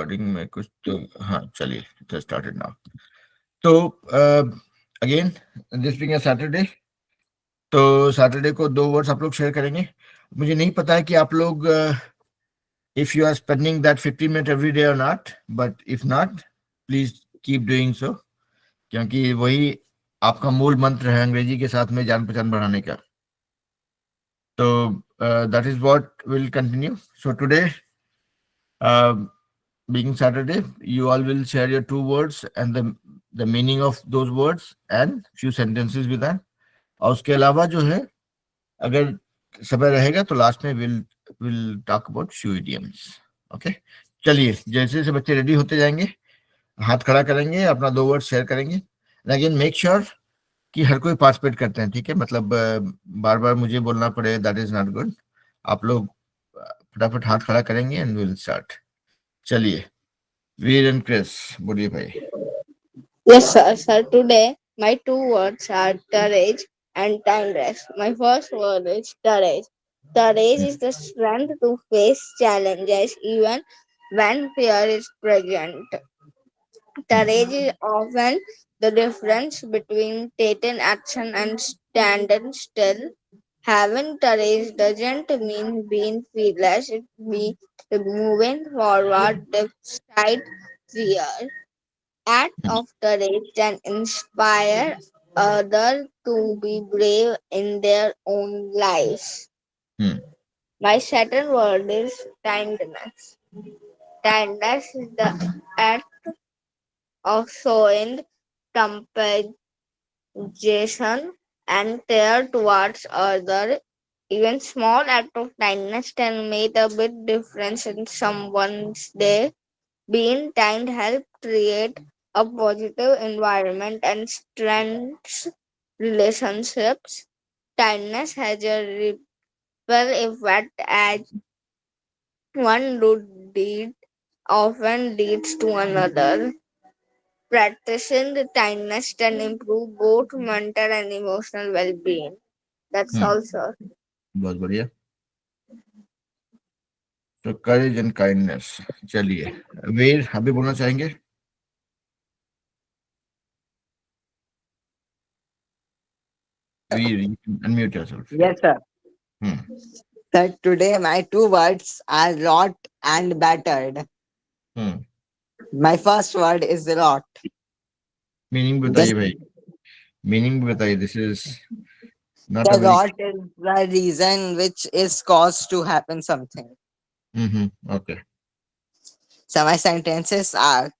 Recording में कुछ तो, हाँ चलिए, तो स्टार्टेड नाउ। तो again, this being a Saturday, तो सैटरडे को दो वर्ड्स आप लोग शेयर करेंगे। मुझे नहीं पता है कि आप लोग if you are spending that 15 minute every day और not, but if not, please keep doing so, क्योंकि वही आपका मूल मंत्र है अंग्रेजी के साथ में जान पहचान बढ़ाने का। तो that is what will continue. So today, being Saturday, you all will share your two words and the meaning of those words and few sentences with that. और उसके अलावा जो है, अगर समय रहेगा तो लास्ट में will talk about few idioms. Okay, चलिए, जैसे जैसे बच्चे रेडी होते जाएंगे, हाथ खड़ा करेंगे, अपना दो वर्ड शेयर करेंगे। अगेन मेक श्योर कि हर कोई पार्टिसिपेट करते हैं, ठीक है? मतलब बार बार मुझे बोलना पड़े, दैट इज नॉट गुड। आप लोग फटाफट हाथ खड़ा करेंगे एंड विल स्टार्ट। चलिए, वीर एंड क्रिस, बोलिए भाई। Yes, sir. Sir, today my two words are courage and timeless. My first word is courage. Courage is the strength to face challenges even when fear is present. Courage is often the difference between taking action and standing still. Having courage doesn't mean being fearless, it means moving forward despite fear. Act of courage can inspire others to be brave in their own lives. Hmm. My second word is kindness. Kindness is the act of showing compassion and care towards others. Even small act of kindness can make a big difference in someone's day. Being kind helps create a positive environment and strengthens relationships. Kindness has a ripple effect as one good deed often leads to another. Practicing the kindness can improve both mental and emotional well-being. That's Hmm. all, sir. बहुत बढ़िया। तो courage and kindness. चलिए, वीर अभी बोलना चाहेंगे? वीर, unmute yourself. या। Yes, sir. Hmm. Sir, today my two words are rot and battered. Hmm. My first word is rot. Meaning This बताइए भाई, मीनिंग बताइए। This is not a the very. rot is the reason which is caused to happen something. Okay. So my sentences are: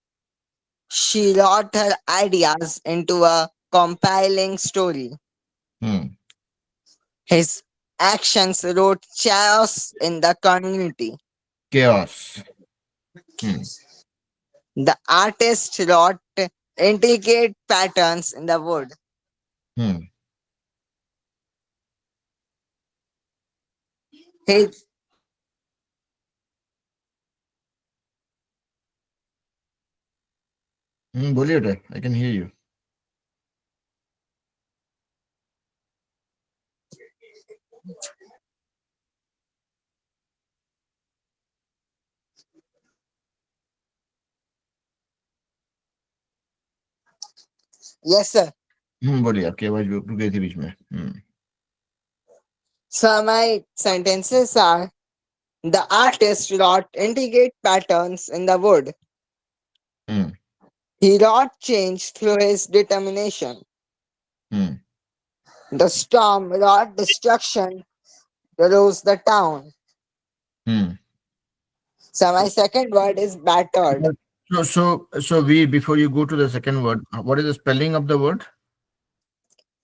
she wrought her ideas into a compiling story. Hmm. His actions wrote chaos in the community. Chaos. Hmm. The artist wrought intricate patterns in the wood. Hmm. His बोलिए बेटा, I can hear you. yes, sir. बोलिए, आपकी आवाज रुक गई थी बीच में। हम्म। So my sentences are: the artist wrought intricate patterns in the wood. Hmm. He wrought change through his determination. Hmm. The storm wrought destruction rose the town. Hmm. So my second word is battered. So we, before you go to the second word, what is the spelling of the word?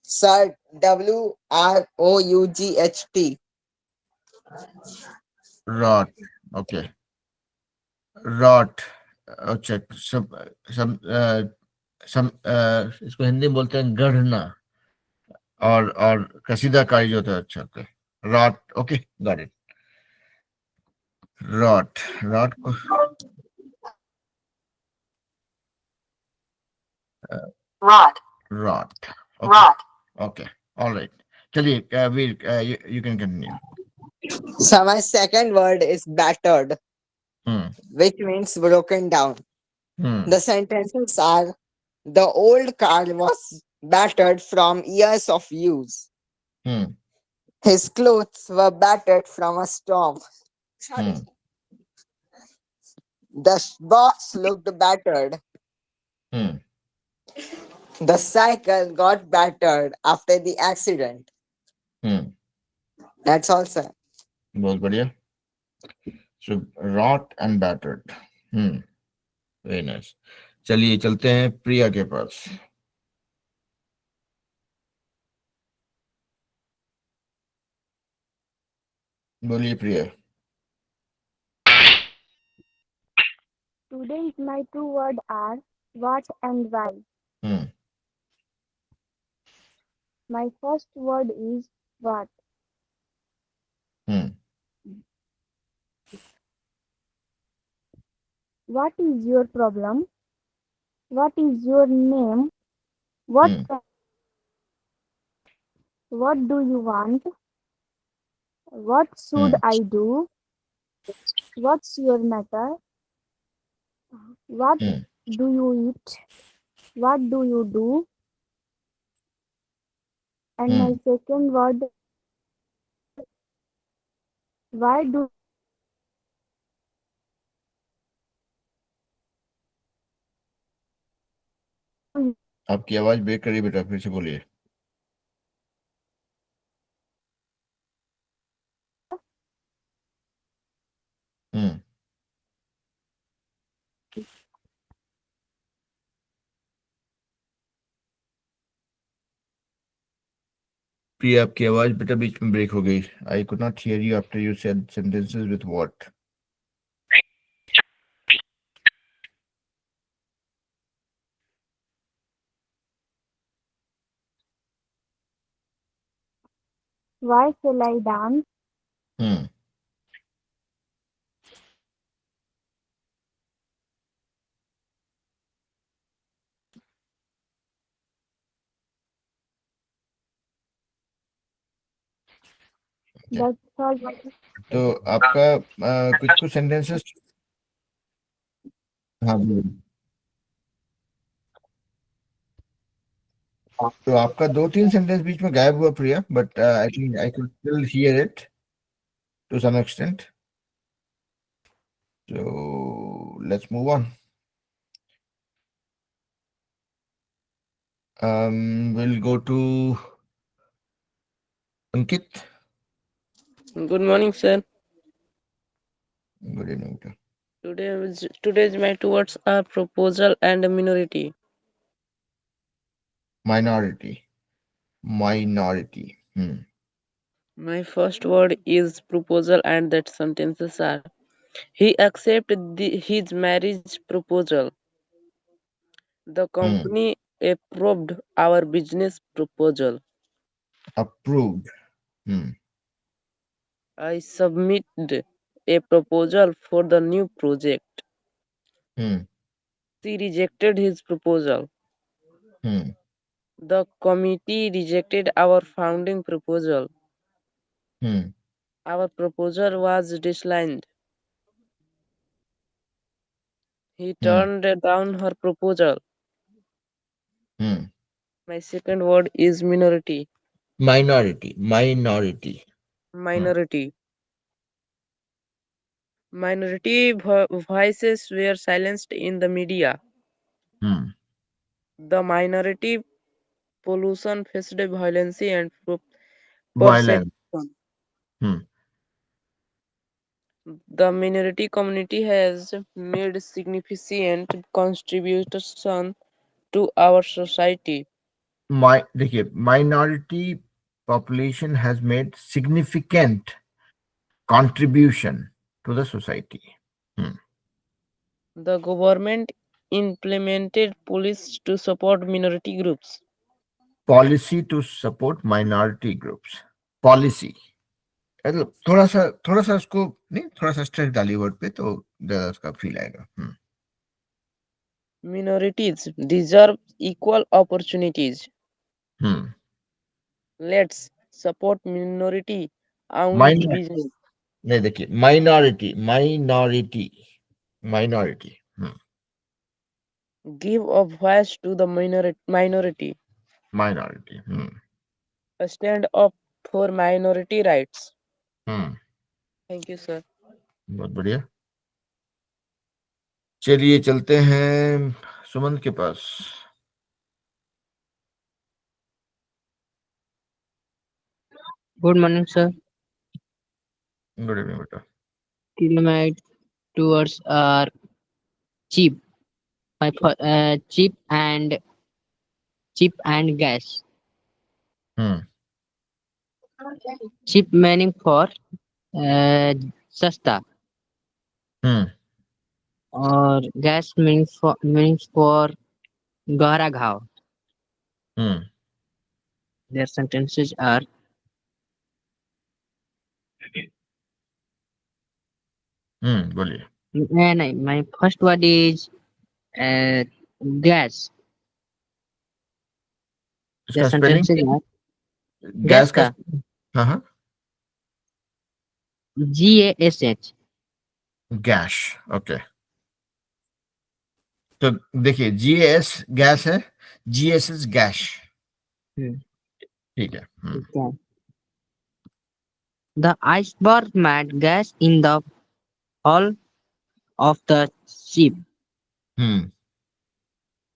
Sir, WROUGHT. Rot. Okay. Rot. अच्छा, सब इसको हिंदी में बोलते हैं गढ़ना, और कसीदा कारी जो होता है। अच्छा, okay. Rot, okay, got it. Rot. Rot को Rot. Rot, okay, okay, alright. चलिए, Veer, you can continue. So my second word is battered. Hmm. which means broken down. Hmm. The sentences are: the old car was battered from years of use. Hmm. His clothes were battered from a storm. Hmm. The box looked battered. Hmm. The cycle got battered after the accident. Hmm. That's all, sir. बहुत बढ़िया. So rot and battered. Hmm. Very nice. चलिए चलते हैं प्रिया के पास. बोलिए प्रिया. Today's my two words are what and why. Hmm. My first word is what. Hmm. What is your problem? What is your name? What Hmm. what do you want? What should Hmm. I do? What's your matter? What Hmm. do you eat? What do you do? And my Hmm. second word, why do you आपकी आवाज break करी बेटा, फिर से बोलिए. Hmm. प्रिया आपकी आवाज बेटा बीच में ब्रेक हो गई. I could not here you after you said sentences with what. why shall I dance? Hmm. Okay. That's all. तो आपका कुछ कुछ सेंटेंसेस. हाँ बोलिए. तो आपका दो तीन सेंटेंस बीच में गायब हुआ Priya, but I think I could still hear it to some extent. So let's move on. We'll go to Ankit. Good morning, sir. Good evening. Sir. Today's my two words are proposal and minority. Minority. Minority. Hmm. My first word is proposal, and that sentences are: he accepted his marriage proposal. The Hmm. company approved our business proposal. Approved. Hmm. I submitted a proposal for the new project. Hmm. She rejected his proposal. Hmm. The committee rejected our founding proposal. Hmm. Our proposal was declined. He Hmm. turned down her proposal. Hmm. My second word is minority. Minority. Minority. Hmm. Minority. Minority voices were silenced in the media. Hmm. The minority pollution faced violence and Violence. persecution. Hmm. The minority community has made significant contribution to our society. देखिए, minority population has made significant contribution to the society. Hmm. The government implemented policies to support minority groups. Policy to support minority groups. Policy. मतलब थोड़ा सा उसको नहीं, थोड़ा सा stress डालिए word पे तो ज्यादा उसका फील आएगा. Minorities deserve equal opportunities. Hmm. Let's support minority owned minor business. नहीं, देखिए, minority. Minority. Minority. Give a voice to the minority. Minority. Stand up for minority rights. Hmm, Thank you, sir. बहुत बढ़िया। चलिए चलते हैं सुमन के पास। Good morning, sir. Good evening बेटा। My two words are cheap. Cheap and gas. Hmm Cheap meaning for uh, सस्ता हम्म और gas means for गहरा घाव. हम्म Their sentences are बोलिए। नहीं. My first word is uh, gas. Their इसका spelling sentences are gas gas का। का हाँ हाँ, GASH. गैस। ओके, तो देखिए GS गैस है, GS गैस। Hmm. ठीक है। Okay. The iceberg mad gas in the hull of the ship. Hmm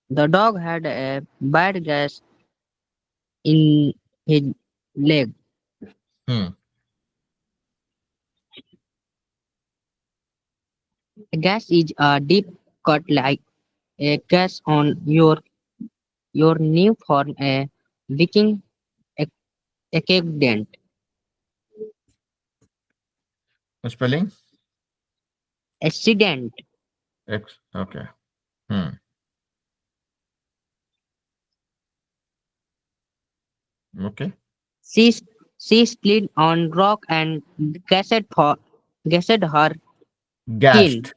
The dog had a bad gas in his leg. Hmm A gas is a deep cut like a gash on your knee from a leaking ac- accident. Spelling Accident. X. Okay. Hmm okay. She she slid on rock and gassed her heel. Gassed.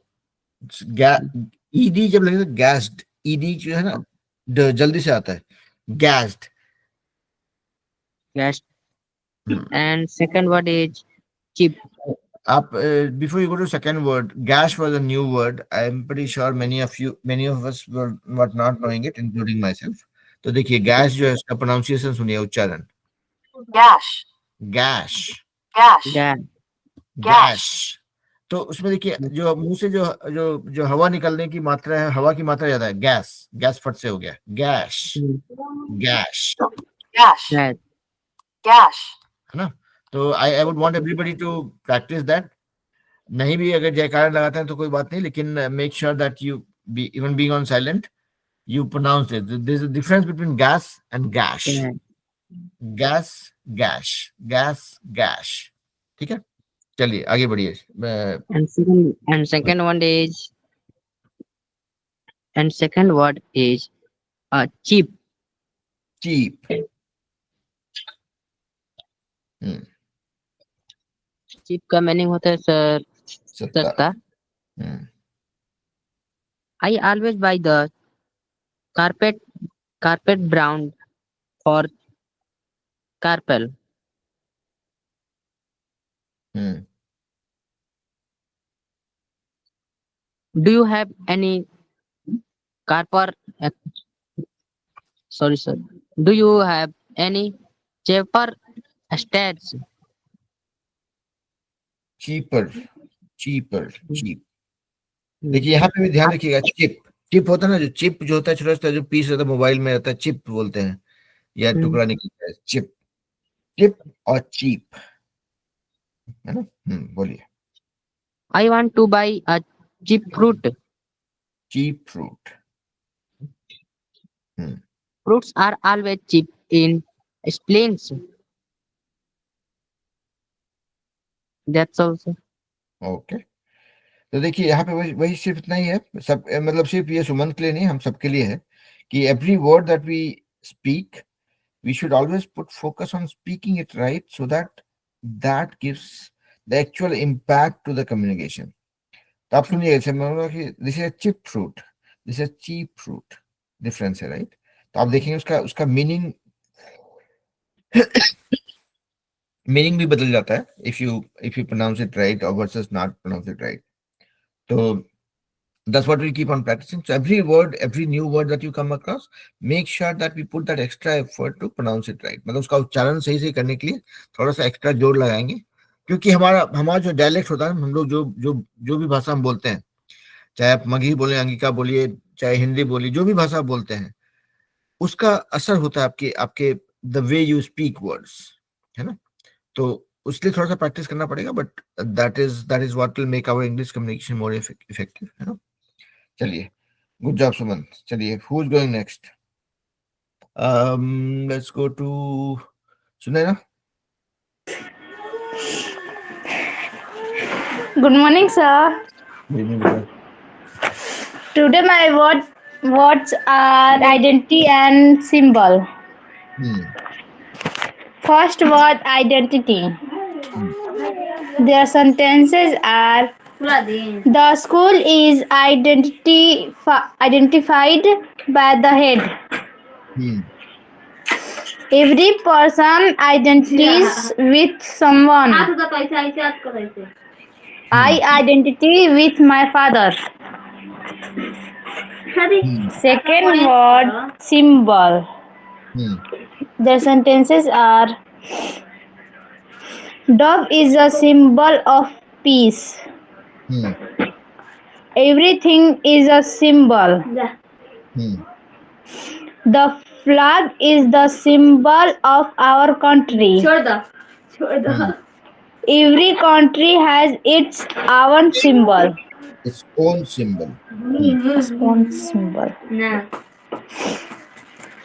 ED जब लगेगा gassed, ED जो है ना जल्दी से आता है, gassed. Gas. And second word is cheap. आप before you go to second word, gas was a new word. I'm pretty sure many of us were not knowing it, including myself. तो देखिए गैस जो है उसका pronunciation सुनिए, उच्चारण Gash, gas. gash, Gas. Gas. तो उसमें देखिए जो मुंह से जो जो हवा निकलने की मात्रा है, हवा की मात्रा ज्यादा है, गैस। गैस फट से हो गया gas. Gas, gash, Gas. gash, है ना। तो I would want everybody to practise that. नहीं भी अगर जयकार लगाते हैं तो कोई बात नहीं, लेकिन make sure that you be even being on silent you pronounce it. There is a difference between gas and gash. Gas. Gas, gash, gas, gash. ठीक है, चलिए आगे बढ़िए। And second one is and second word is cheap. Cheap. Cheap का meaning होता है sir सत्ता। सस्ता. I always buy the carpet carpet brown for carpel. Hmm Do you have any carper? uh, Sorry, sir. Do you have any cheaper stats? Cheaper, cheaper, cheap. Hmm. देखिए यहाँ पे भी ध्यान रखिएगा, चिप। चिप होता है ना, जो चिप जो होता है छोटा सा जो पीस होता है मोबाइल में रहता है, चिप बोलते हैं, या Hmm. टुकड़ा निकलता है, चिप। चिप और चीप, है ना। बोलिए। I want to buy a cheap fruit. Cheap fruit. Hmm Fruits are always cheap in Splins. That's all, sir. Okay, तो देखिए यहाँ पे वही वही सिर्फ इतना ही है, सब मतलब सिर्फ ये सुमन के लिए नहीं, हम सबके लिए है कि every word that we speak we should always put focus on speaking it right, so that that gives the actual impact to the communication. तो आप सुनिए, ऐसे मैं बोलूँगा कि this is chip fruit, this is cheap fruit, difference है, right. तो आप देखेंगे उसका उसका मीनिंग भी बदल जाता है, if you pronounce it right और versus not pronounce it right. तो That's what we keep on practicing. So every word, every new word that you come across, make sure that we put that extra effort to pronounce it right. मतलब उसका उच्चारण सही से करने के लिए थोड़ा सा एक्स्ट्रा जोर लगाएंगे, क्योंकि हमारा हमारा जो डायलेक्ट होता है, हम लोग जो जो जो भी भाषा हम बोलते हैं, चाहे आप मगही बोले, अंगिका बोलिए, चाहे हिंदी बोलिए, जो भी भाषा आप बोलते हैं, उसका असर होता है आपके आपके the way you speak words, है ना? तो उसके लिए थोड़ा सा प्रैक्टिस करना पड़ेगा, but that is what will make our English communication more effective, है ना? चलिए, गुड जॉब सुमन. चलिए, who is going next? Let's go to Sunaina. Good morning, sir. Good evening बेटा. Today my words are identity and symbol. Hmm. First word identity. Hmm. Their sentences are the school is identified by the head. Hmm. Every person identities with someone. I hmm. identity with my father. Hmm. Second word symbol. Hmm. The sentences are dove is a symbol of peace. Hmm. Everything is a symbol. Hmm. The flag is the symbol of our country. Hmm. Every country has its own symbol. Its own symbol. Hmm. Own symbol.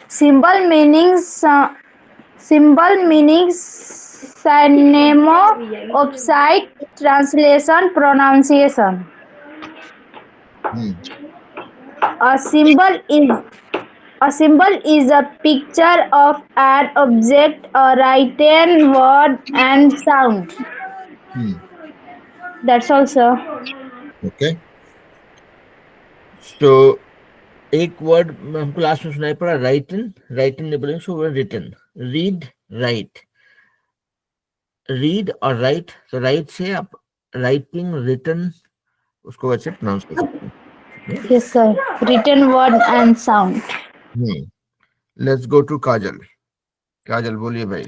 Symbol meanings. Symbol meanings synonym, upside, translation, pronunciation. Hmm. A symbol is a symbol is a picture of an object, a written word and sound. Hmm. That's all, sir. Okay. So एक word हमको last में सुनाई पड़ा, written. Written नहीं बोलेंगे, सो written. Read, right. Read और right, तो right से आप राइटिंग, रिटन, उसको वैसे प्रोनाउंस कर सकते हैं. Yes, sir. Written word and sound. Let's go to Kajal. Kajal बोलिए भाई.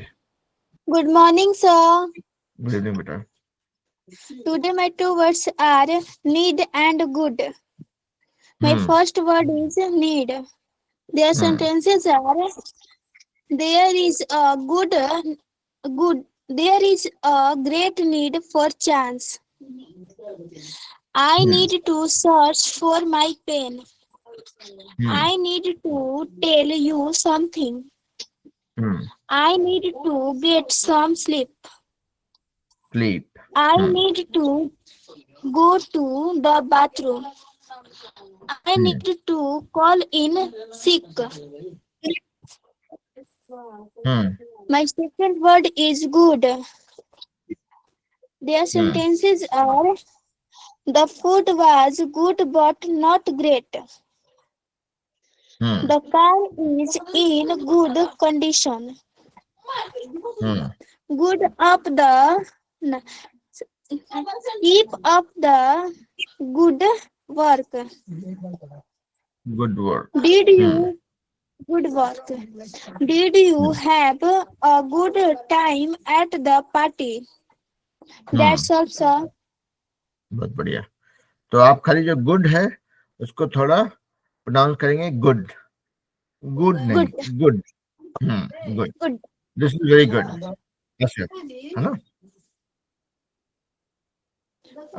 Good morning, sir. Good evening बेटा. Today my two words are need and good. My hmm. first word is need. Their hmm. sentences are there is a good there is a great need for chance. I hmm. need to search for my pen. Hmm. I need to tell you something. Hmm. I need to get some sleep. Sleep. I hmm. need to go to the bathroom. I hmm. need to call in sick. Hmm. My second word is good. Their hmm. sentences are the food was good but not great. Hmm. The car is in good condition. Hmm. Good up the keep up the good work. Good work. Did hmm. you good work? Did you hmm. have a good time at the party? Hmm. That's all, sir. बहुत बढ़िया. तो आप खाली जो good है उसको थोड़ा pronounce करेंगे गुड. गुड नहीं, Good, good. Good. good. This is very good. अच्छा, है ना?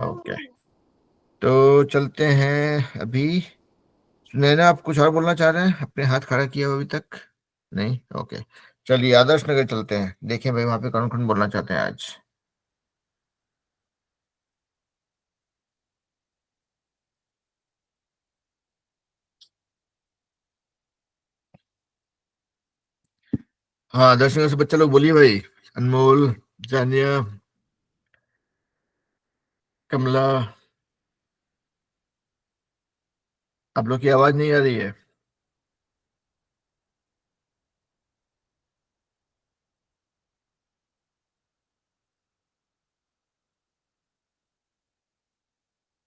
ओके. तो चलते हैं अभी. नैना, आप कुछ और बोलना चाह रहे हैं? अपने हाथ खड़ा किया हुआ अभी तक नहीं. ओके. चलिए, आदर्श नगर चलते हैं, देखें भाई वहां पे कौन कौन बोलना चाहते हैं आज. हाँ, आदर्श नगर से बच्चे लोग बोलिए भाई. अनमोल, जानिया, कमला, आप लोग की आवाज नहीं आ रही है.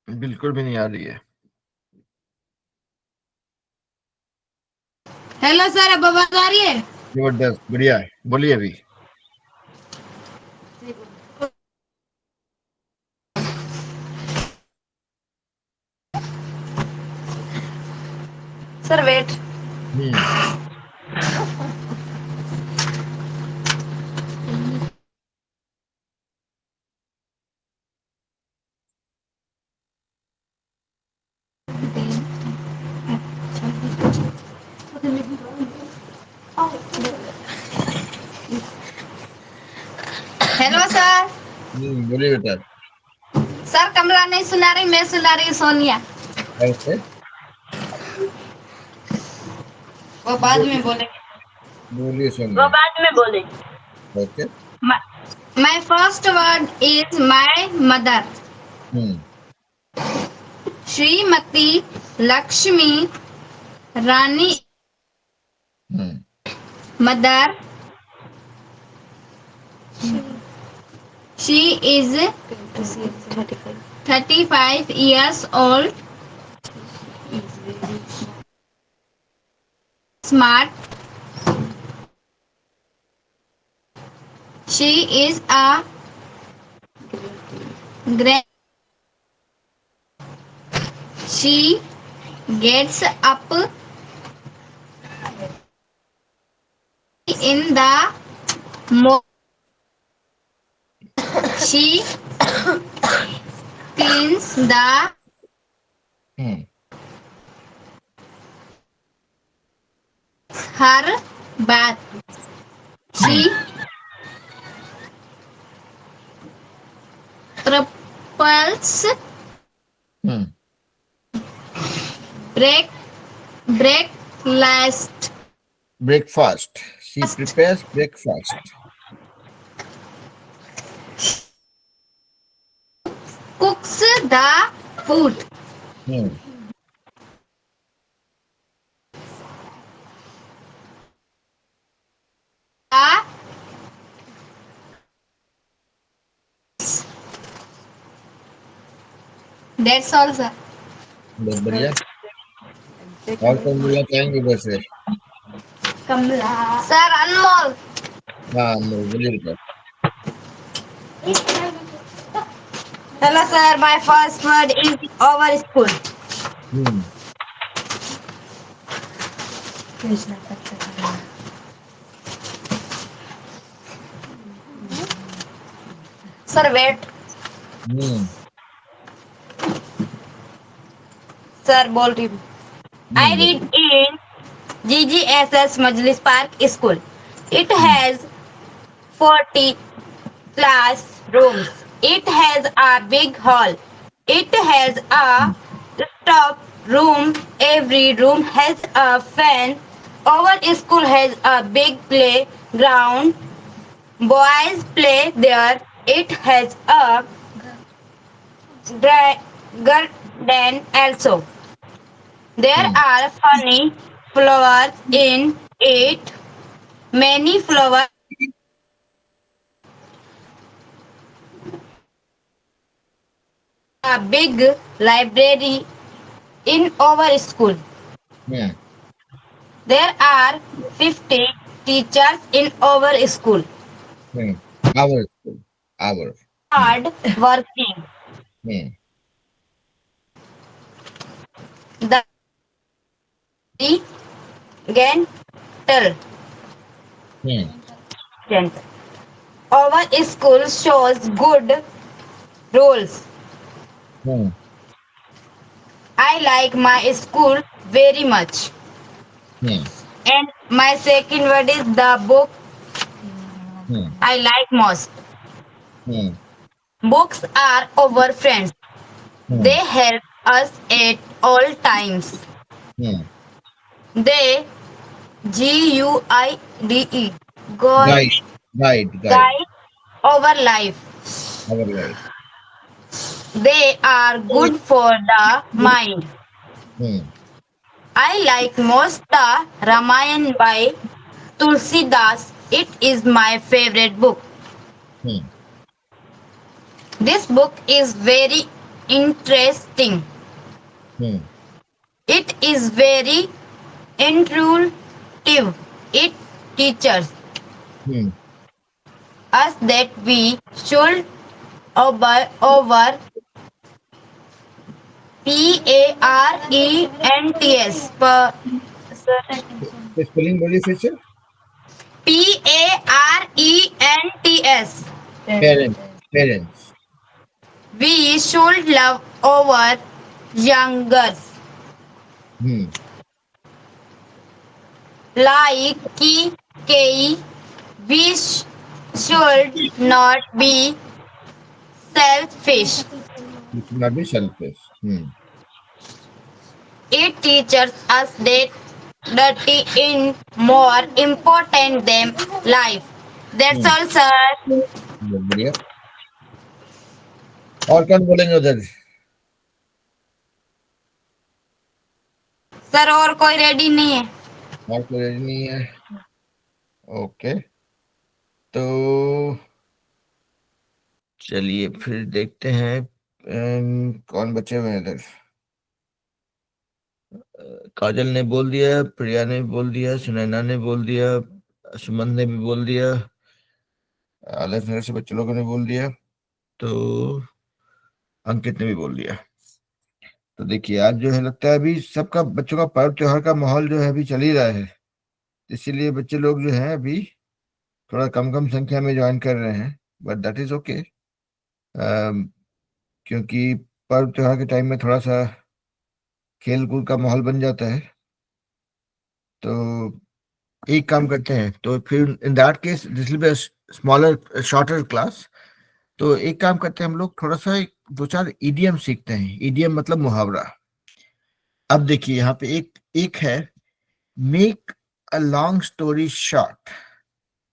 बिल्कुल भी नहीं आ रही है. हेलो सर, अब आवाज आ रही है? जबरदस्त, बढ़िया है, बोलिए अभी। Sir wait. Hmm hello sir. बोलिए बेटा। सर कमला नहीं सुना रही, मैं सुना रही हूँ, सोनिया। ऐसे वो बाद में बोलिए, बोलेंगे। बोलिए वो सोनिया। बाद में बोलेंगे। Okay. My first word is my mother. Hmm Srimati Lakshmi Rani. Hmm Mother. She is 35 years old. Smart. She is a grand. She gets up in the morning. She cleans the hmm her bath. Hmm She prepares hmm break breakfast. breakfast. She prepares breakfast. Cooks the food. Hmm The That's all, sir. बहुत बढ़िया। और कौन बोलना चाहेंगे उधर से? Kamla. Sir, Anmol. हाँ, बोलिए बेटा। Hello, sir. My first word is our school. Hmm Sir, wait. Hmm Sir, बोल रही हूँ. I read बोलिए। in GGSS Majlis Park School. It hmm has 40 classrooms. It has a big hall. It has a top room. Every room has a fan. Our school has a big playground. Boys play there. It has a garden also. There hmm are funny flowers in it. Many flowers. A big library in our school. Hmm There are 50 teachers in our school. Hmm our school, our। Hmm Hard working. Hmm The gentle. Hmm Gentle. Our school shows good roles. Hmm I like my school very much. Hmm And my second word is the book hmm I like most. Hmm Books are our friends. They hmm help us at all times. Hmm They guide guide guide, guide guide our life. our life। They are good for the mind. Hmm I like most the Ramayana by Tulsidas. It is my favorite book. Hmm This book is very interesting. Hmm It is very interesting. active. It teaches Hmm. us that we should obey parents. तो spelling बोलिए फिर से। Parents. Parents, parents. We should love our youngers hmm. like key. We should not be selfish. You should not be selfish. Hmm. It teaches us that duty is more important than life. That's Hmm. all, sir. बहुत बढ़िया। और कौन बोलेंगे उधर? Sir और कोई ready नहीं है? और कोई ready नहीं है? ओके, तो चलिए फिर देखते हैं कौन बचे हुए हैं इधर। काजल ने बोल दिया, प्रिया ने बोल दिया, सुनैना ने बोल दिया, सुमन ने भी बोल दिया, आदर्श नगर से बच्चे लोगों ने बोल दिया, तो अंकित ने भी बोल दिया। तो देखिए आज जो है लगता है अभी सबका बच्चों का पर्व त्योहार का माहौल जो है अभी चल ही रहा है, इसीलिए बच्चे लोग जो है अभी थोड़ा कम कम संख्या में ज्वाइन कर रहे हैं, बट दैट इज ओके। क्योंकि पर्व त्योहार के टाइम में थोड़ा सा खेल कूद का माहौल बन जाता है, तो एक काम करते हैं, तो फिर in that case this will be smaller shorter class. तो एक काम करते हैं हम लोग थोड़ा सा दो चार ईडियम सीखते हैं। ईडियम मतलब मुहावरा। अब देखिए यहाँ पे एक एक है, make a long story short,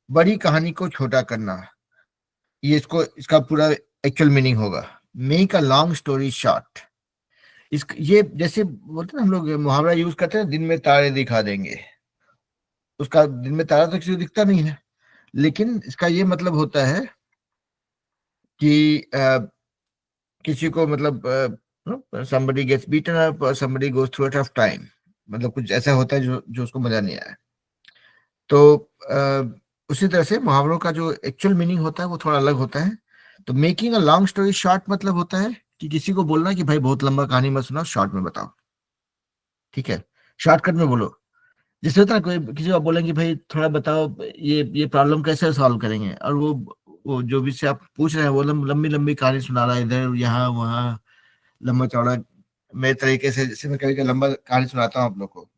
बड़ी कहानी को छोटा करना। ये इसका पूरा एक्चुअल मीनिंग होगा, make a long story short. ये जैसे बोलते हैं हम लोग मुहावरा यूज करते हैं, दिन में तारे दिखा देंगे। उसका दिन में तारा तो किसी को दिखता नहीं है, लेकिन इसका ये मतलब होता है कि किसी को मतलब somebody gets beaten up or somebody goes through a tough time, मतलब कुछ ऐसा होता है जो जो उसको मजा नहीं आया। तो उसी तरह से मुहावरों का जो एक्चुअल मीनिंग होता है वो थोड़ा अलग होता है। तो making a long story short मतलब होता है कि किसी को बोलना कि भाई बहुत लंबा कहानी मत सुनाओ, शॉर्ट में बताओ, ठीक है, शॉर्टकट में बोलो। जिस तरह कोई किसी को आप बोलेंगे भाई थोड़ा बताओ ये प्रॉब्लम कैसे सॉल्व करेंगे, और वो जो भी से आप पूछ रहे हैं वो लंबी लंबी कहानी सुना रहा है, इधर यहाँ वहाँ लंबा चौड़ा। मेरे तरीके से जैसे मैं कभी कभी लंबा कहानी सुनाता हूँ आप लोग को,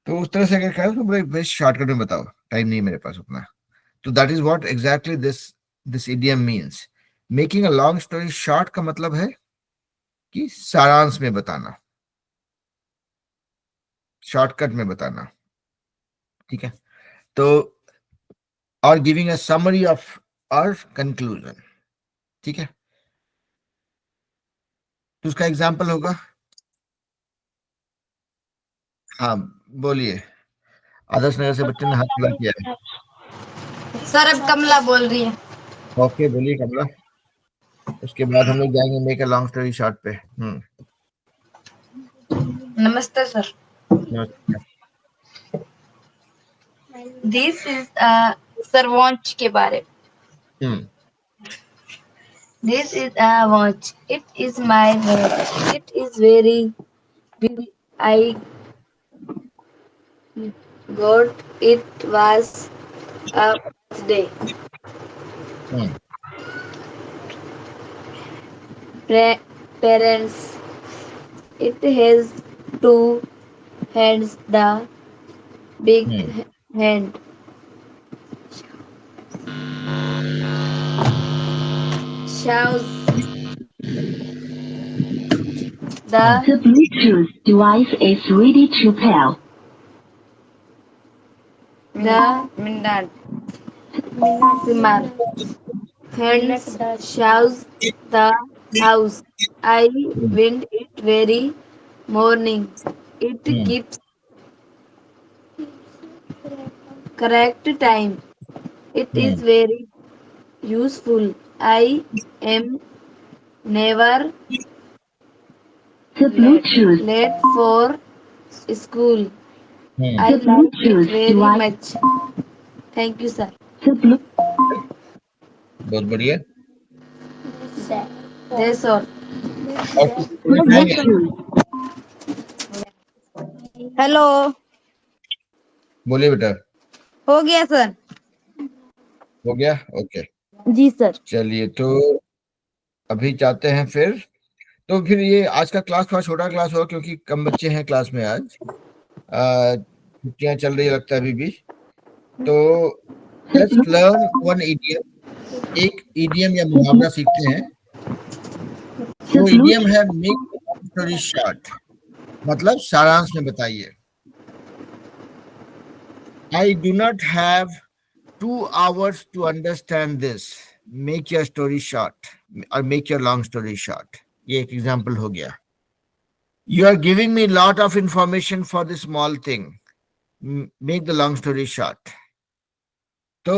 तो उस तरह से अगर कहें तो भाई शॉर्टकट में बताओ, टाइम नहीं है मेरे पास उतना। तो that is what exactly this idiom means. Making a long story short का मतलब है कि सारांश में बताना, शॉर्टकट में बताना, ठीक है। तो और गिविंग अ समरी ऑफ और कंक्लूजन, ठीक है। तो उसका एग्जांपल होगा, हाँ बोलिए। आदर्श नगर से बच्चे ने हाथ खड़ा किया है। सर अब कमला बोल रही है। ओके बोलिए कमला, उसके बाद हम लोग जाएंगे make a long story short पे। नमस्ते सर। नमस्कार। दिस इज सर वॉच के बारे। Hmm. This is a watch. It is my watch. It is very big. I got it was a birthday. Hmm. Parents, it has two hands. The big hmm. hand shows hmm. the Bluetooth device is ready to pair. The Simar hands shows the house. I hmm. wind it very morning. It hmm. keeps correct time. It is hmm. very useful. I am never late for school. Hmm, I like it very much. Thank you, sir. बहुत बढ़िया। That's all. और कुछ पूछना चाहेंगे? Hello. बोलिए बेटा। हो गया सर। हो गया, ओके। जी सर। चलिए, तो अभी जाते हैं फिर। तो फिर ये आज का क्लास थोड़ा छोटा क्लास होगा क्योंकि कम बच्चे हैं क्लास में आज। छुट्टियां चल रही है लगता है अभी भी। तो लेट्स लर्न वन इडियम। एक इडियम या मुहावरा सीखते हैं। वो इडियम है मेक स्टोरी शॉर्ट, मतलब सारांश में बताइए। I do not have 2 hours to understand this. Make your story short or make your long story short. ये एक एग्जाम्पल हो गया। You are giving me lot of information for this small thing. Make the long story short. तो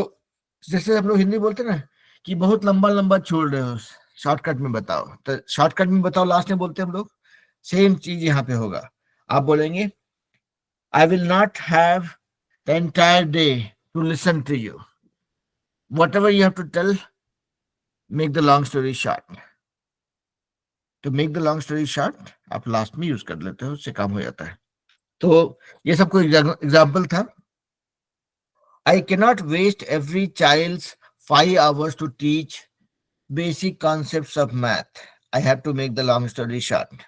जैसे हम लोग हिंदी बोलते हैं ना कि बहुत लंबा लंबा छोड़ रहे हो, शॉर्टकट में बताओ। तो शॉर्टकट में बताओ लास्ट में बोलते हैं हम लोग। सेम चीज यहाँ पे होगा। आप बोलेंगे I will not have the entire day to listen to you. Whatever you have to tell, make the long story short. तो make the long story short आप लास्ट में यूज कर लेते हो, उससे काम हो जाता है। तो ये सब कोई एग्जाम्पल था। I cannot waste every child's 5 hours to teach basic concepts of math. I have to make the long story short.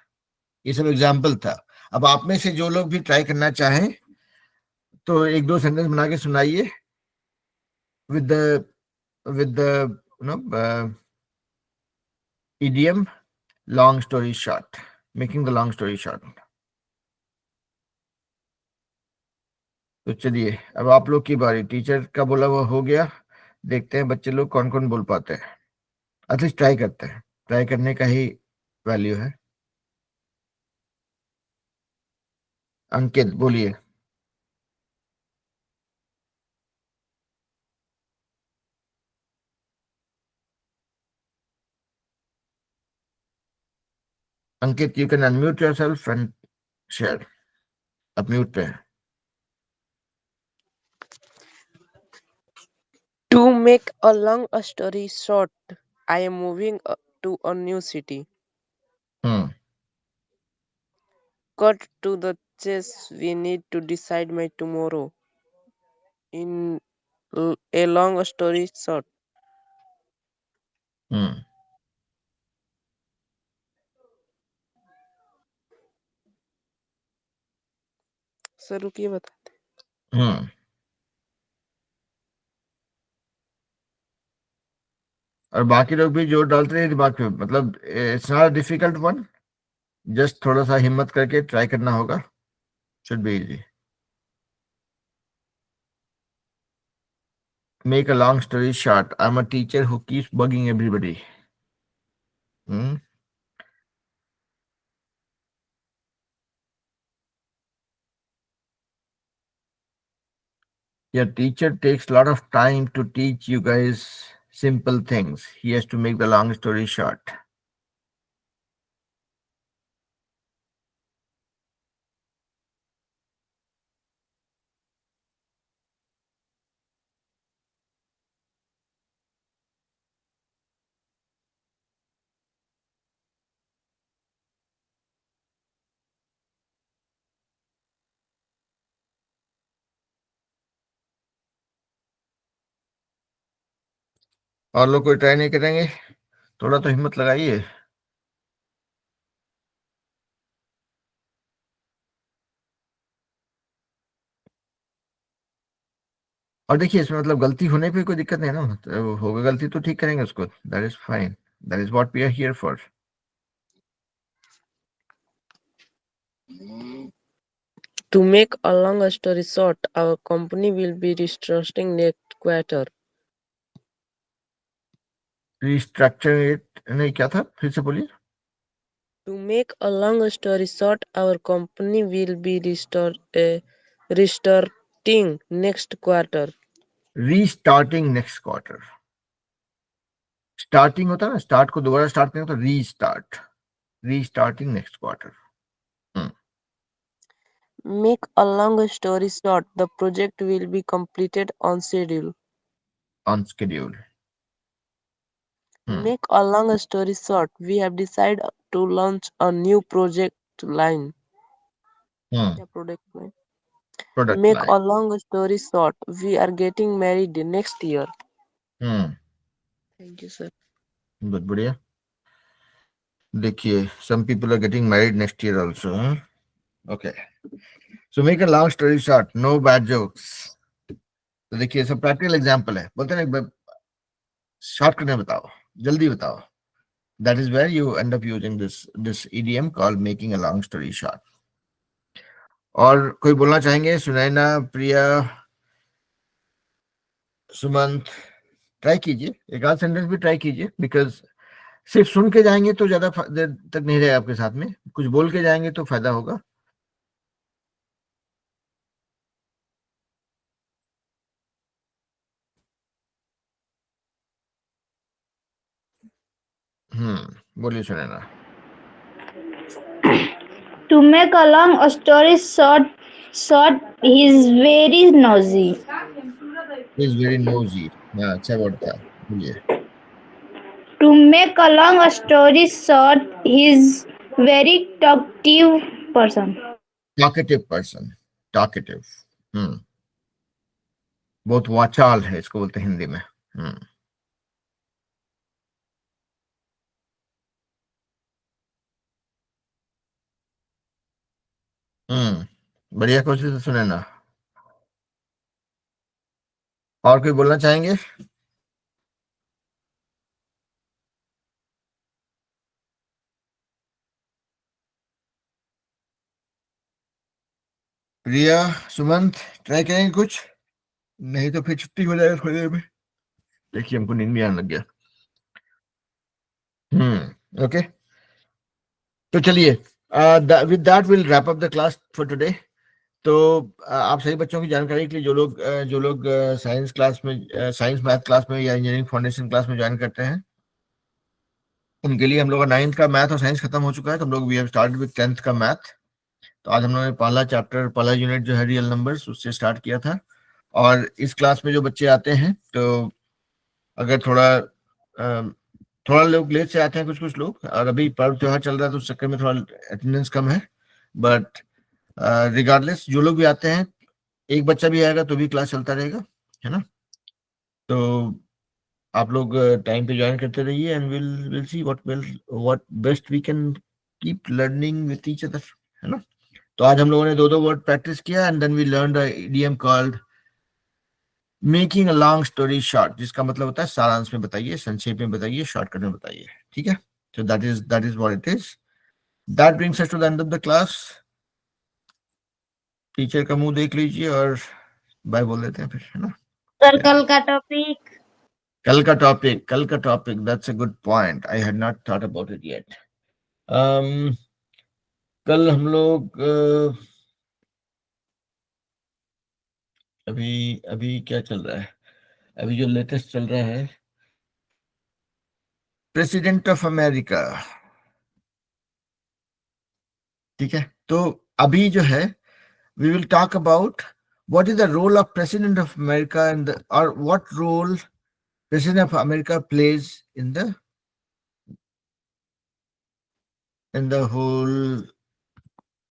ये सब एग्जाम्पल था। अब आप में से जो लोग भी ट्राई करना चाहें तो एक दो सेंटेंस बना के सुनाइए with the idiom long story short, making the long story short. तो चलिए अब आप लोग की बारी। टीचर का बोला वो हो गया। देखते हैं बच्चे लोग कौन कौन बोल पाते हैं। एटलीस्ट ट्राई करते हैं। ट्राई करने का ही वैल्यू है। अंकित बोलिए। Ankit you can unmute yourself and share. आप म्यूट पे हैं। To make a long story short, I am moving to a new city. Hmm Cut to the chase, we need to decide my tomorrow. In a long story short, hmm sir रुकिए बता। हम्म और बाकी लोग भी जोर डालते रहे दिमाग पे। मतलब it's not difficult one. Just थोड़ा सा हिम्मत करके ट्राई करना होगा। Should be easy. Make a long story short, I'm a teacher who keeps bugging everybody. Hmm? Your teacher takes a lot of time to teach you guys simple things. He has to make the long story short. और लोग कोई try नहीं करेंगे? थोड़ा तो हिम्मत लगाइए। और देखिए इसमें मतलब गलती होने पे कोई दिक्कत नहीं है ना। तो होगा गलती तो ठीक करेंगे उसको। That is fine. That is what we are here for. To make a long story short, our company will be restructuring next quarter. Restructure नहीं, क्या था? फिर से बोलिए। To make a long story short, our company will be restarting next quarter. Restarting next quarter. Starting होता है ना, start को दोबारा स्टार्ट करें तो restart. Restarting next quarter. Make a long story short, the project will be completed on schedule. On schedule. Hmm. Make a long story short, we have decided to launch a new project line. Hmm. Yeah, product line. Product Make line. a long story short, we are getting married next year. Hmm. Thank you, sir. बहुत बढ़िया. देखिए, some people are getting married next year also. Huh? Okay. So make a long story short, no bad jokes. तो देखिए, सब practical example है. बोलते हैं ना, शॉर्ट करने बताओ, जल्दी बताओ. That is where you end up using this idiom called making a long story short. और कोई बोलना चाहेंगे? सुनैना, प्रिया, सुमंत, ट्राई कीजिए, एक आध सेंटेंस भी ट्राई कीजिए. बिकॉज सिर्फ सुन के जाएंगे तो ज्यादा देर तक नहीं रहेगा आपके साथ में. कुछ बोल के जाएंगे तो फायदा होगा. बोलिए Sunaina. To make a long story short, he's very nosy. Is very nosy. हाँ, अच्छा वर्ड था. बोलिए. To make a long story short, he's very talkative person. Talkative person. Talkative. Hmm बहुत वाचाल है, इसको बोलते हैं हिंदी में. हम्म बढ़िया कोशिश है सुनैना. और कोई बोलना चाहेंगे? प्रिया, सुमंत, ट्राई करेंगे कुछ? नहीं तो फिर छुट्टी हो जाएगा थोड़ी देर में. देखिए, हमको नींद भी आने लग गया. ओके. तो चलिए, with that will wrap up the class for today. तो आप सभी बच्चों की जानकारी के लिए, जो लोग साइंस क्लास में, साइंस मैथ क्लास में या इंजीनियरिंग फाउंडेशन क्लास में ज्वाइन करते हैं, उनके लिए हम लोग का 9th का मैथ और साइंस खत्म हो चुका है. तो हम लोग we have started with 10th का मैथ. तो आज हम लोगों ने पहला चैप्टर, पहला यूनिट जो है रियल नंबर्स, उससे स्टार्ट किया था. और इस क्लास में जो बच्चे आते हैं, तो अगर थोड़ा लोग लेट से आते हैं, कुछ कुछ लोग, और अभी पर्व त्योहार चल रहा है तो उस चक्कर में थोड़ा अटेंडेंस कम है. बट रिगार्डलेस, जो लोग भी आते हैं, एक बच्चा भी आएगा तो भी क्लास चलता रहेगा, है ना. तो आप लोग टाइम पे ज्वाइन करते रहिए, and will see what best we can keep learning with each other, है ना. तो आज हम लोगों ने दो दो वर्ड प्रैक्टिस किया, and then we learn the idiom called making a long story short, जिसका मतलब होता है सारांश में बताइए, संक्षेप में बताइए, शॉर्टकट में बताइए. ठीक है. So that is what it is. That brings us to the end of the class. Teacher का मुंह देख लीजिए और बाय बोल देते हैं फिर, है ना. Circle का topic. कल का topic that's a good point. I had not thought about it yet. कल हम लोग अभी अभी क्या चल रहा है? अभी जो लेटेस्ट चल रहा है, प्रेसिडेंट ऑफ अमेरिका. ठीक है. तो अभी जो है, we will talk about what is the role of President of America or what role President of America plays in the whole